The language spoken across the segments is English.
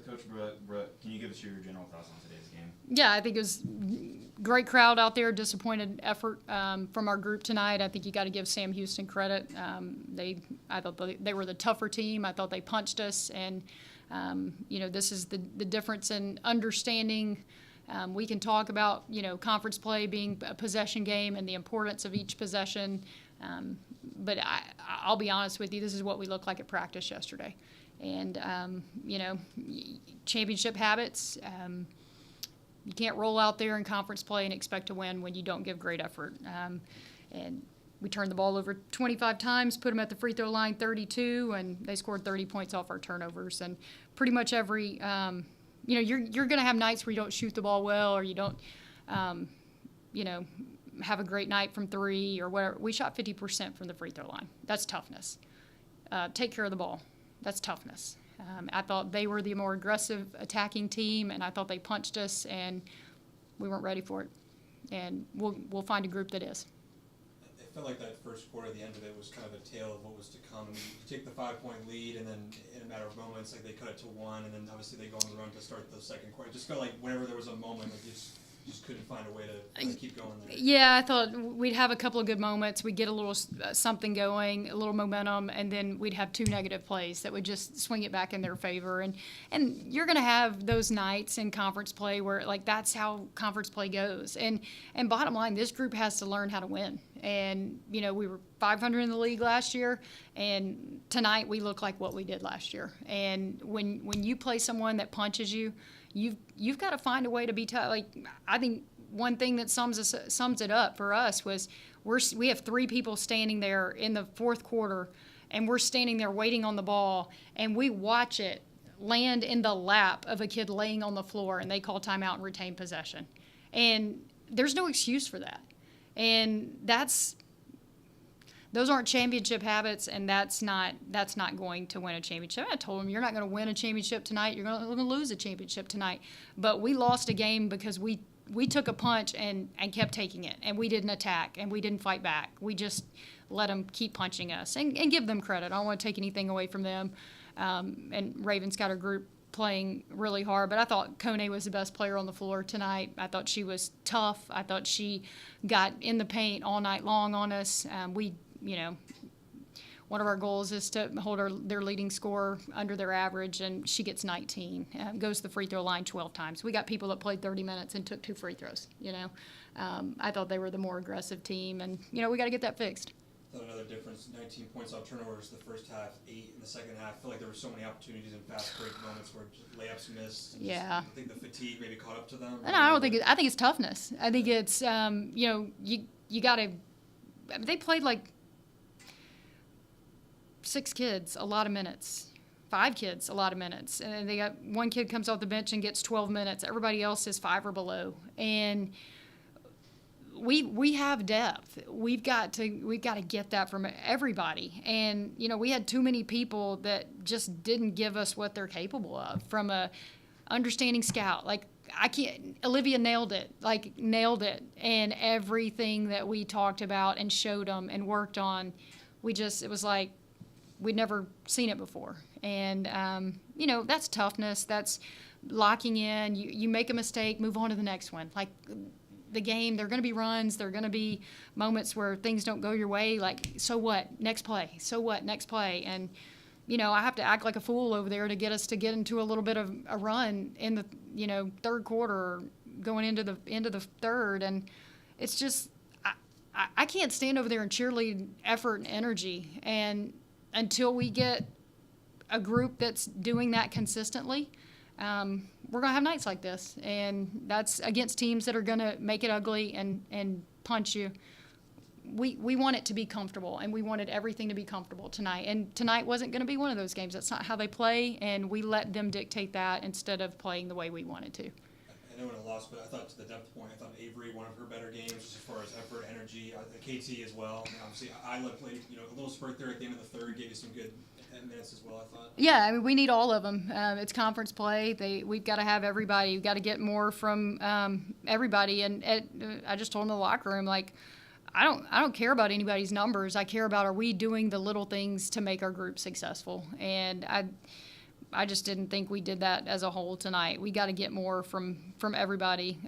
Coach Brett, can you give us your general thoughts on today's game? Yeah, I think it was great crowd out there. Disappointed effort from our group tonight. I think you got to give Sam Houston credit. I thought they were the tougher team. I thought they punched us, and this is the difference in understanding. We can talk about conference play being a possession game and the importance of each possession, but I'll be honest with you. This is what we looked like at practice yesterday. And, championship habits, you can't roll out there in conference play and expect to win when you don't give great effort. And we turned the ball over 25 times, put them at the free throw line 32, and they scored 30 points off our turnovers. And pretty much every, you're going to have nights where you don't shoot the ball well or you don't, have a great night from three or whatever. We shot 50% from the free throw line. That's toughness. Take care of the ball. That's toughness. I thought they were the more aggressive attacking team, and I thought they punched us, and we weren't ready for it. And we'll find a group that is. It felt like that first quarter, the end of it was kind of a tale of what was to come. I mean, you take the 5-point lead, and then in a matter of moments, like they cut it to 1, and then obviously they go on the run to start the second quarter. It just felt like whenever there was a moment, like you just couldn't find a way to keep going there. Yeah, I thought we'd have a couple of good moments. We'd get a little something going, a little momentum, and then we'd have 2 negative plays that would just swing it back in their favor. And you're going to have those nights in conference play where, like, that's how conference play goes. And bottom line, this group has to learn how to win. And, we were 500 in the league last year, and tonight we look like what we did last year. And when you play someone that punches you, you've got to find a way to be tough. Like, I think one thing that sums it up for us was we have 3 people standing there in the fourth quarter, and we're standing there waiting on the ball, and we watch it land in the lap of a kid laying on the floor, and they call timeout and retain possession. And there's no excuse for that. And those aren't championship habits, and that's not going to win a championship. I told them, you're not going to win a championship tonight. You're going to lose a championship tonight. But we lost a game because we took a punch and kept taking it, and we didn't attack, and we didn't fight back. We just let them keep punching us and give them credit. I don't want to take anything away from them. And Raven's got her group playing really hard, but I thought Kone was the best player on the floor tonight. I thought she was tough. I thought she got in the paint all night long on us. One of our goals is to hold their leading scorer under their average, and she gets 19. Goes to the free throw line 12 times. We got people that played 30 minutes and took 2 free throws. I thought they were the more aggressive team, and we got to get that fixed. Another difference, 19 points off turnovers the first half, 8 in the second half. I feel like there were so many opportunities in fast break moments where layups missed. Yeah. I think the fatigue maybe caught up to them. And I think it's toughness. I think it's you got to. They played like 6 kids a lot of minutes, 5 kids a lot of minutes, and they got 1 kid comes off the bench and gets 12 minutes. Everybody else is 5 or below, and we have depth. We've got to get that from everybody. And we had too many people that just didn't give us what they're capable of from a understanding scout. Like, Olivia nailed it, and everything that we talked about and showed them and worked on, it was like we'd never seen it before. And that's toughness. That's locking in. You make a mistake, move on to the next one. Like, the game, there are going to be runs, there are going to be moments where things don't go your way, like, so what, next play, so what, next play. And I have to act like a fool over there to get us to get into a little bit of a run in the third quarter, going into the third. And it's just I can't stand over there and cheerlead effort and energy, and until we get a group that's doing that consistently, we're going to have nights like this, and that's against teams that are going to make it ugly and punch you. We want it to be comfortable, and we wanted everything to be comfortable tonight. And tonight wasn't going to be one of those games. That's not how they play, and we let them dictate that instead of playing the way we wanted to. I know in a loss, but I thought to the depth point, I thought Avery, one of her better games as far as effort, energy, KT as well. And obviously, Isla played a little spurt there at the end of the third, gave you some good minutes as well, I thought. Yeah, I mean, we need all of them. It's conference play. We've got to have everybody. We've got to get more from everybody. And I just told them in the locker room, like, I don't care about anybody's numbers. I care about, are we doing the little things to make our group successful? And I just didn't think we did that as a whole tonight. We got to get more from everybody.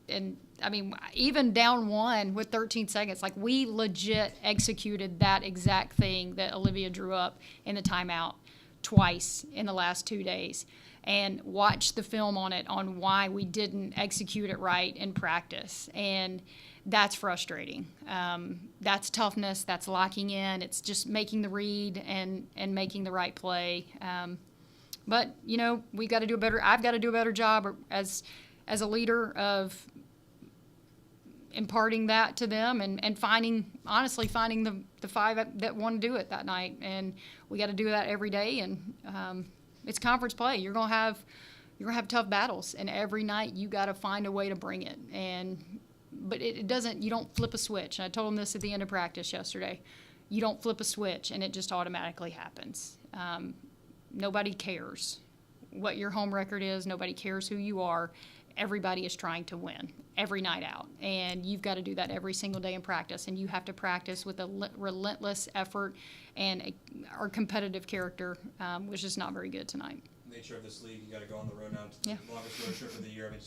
And I mean, even down one with 13 seconds, like we legit executed that exact thing that Olivia drew up in the timeout twice in the last 2 days, and watched the film on it on why we didn't execute it right in practice. And that's frustrating. That's toughness. That's locking in. It's just making the read and making the right play. But you know, we got to do a better. I've got to do a better job as a leader of imparting that to them and finding the five that want to do it that night. And we got to do that every day. And it's conference play. You're gonna have tough battles, and every night you got to find a way to bring it. But it doesn't. You don't flip a switch. And I told them this at the end of practice yesterday. You don't flip a switch and it just automatically happens. Nobody cares what your home record is. Nobody cares who you are. Everybody is trying to win every night out. And you've got to do that every single day in practice. And you have to practice with a relentless effort, and our competitive character was just not very good tonight. Nature of this league, you got to go on the road now. To Yeah. the longest road trip of the year. I mean,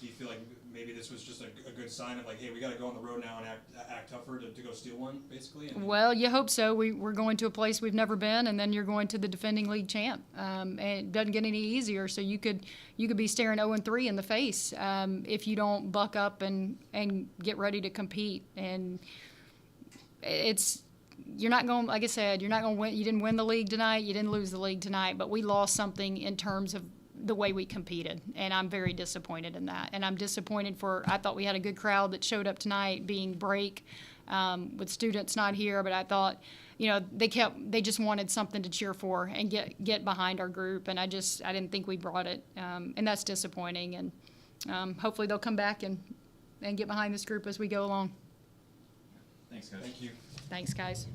do you feel like maybe this was just a good sign of like, hey, we got to go on the road now and act tougher to go steal one, basically? Well, you hope so. We're going to a place we've never been, and then you're going to the defending league champ. And it doesn't get any easier. So you could be staring 0-3 in the face if you don't buck up and get ready to compete. And you're not going, like I said, you're not going to win. You didn't win the league tonight. You didn't lose the league tonight, but we lost something in terms of the way we competed, and I'm very disappointed in that. And I'm disappointed I thought we had a good crowd that showed up tonight, being break with students not here, but I thought, you know, they just wanted something to cheer for and get behind our group, and I didn't think we brought it, and that's disappointing. And hopefully they'll come back and get behind this group as we go along. Thanks, guys. Thank you. Thanks, guys.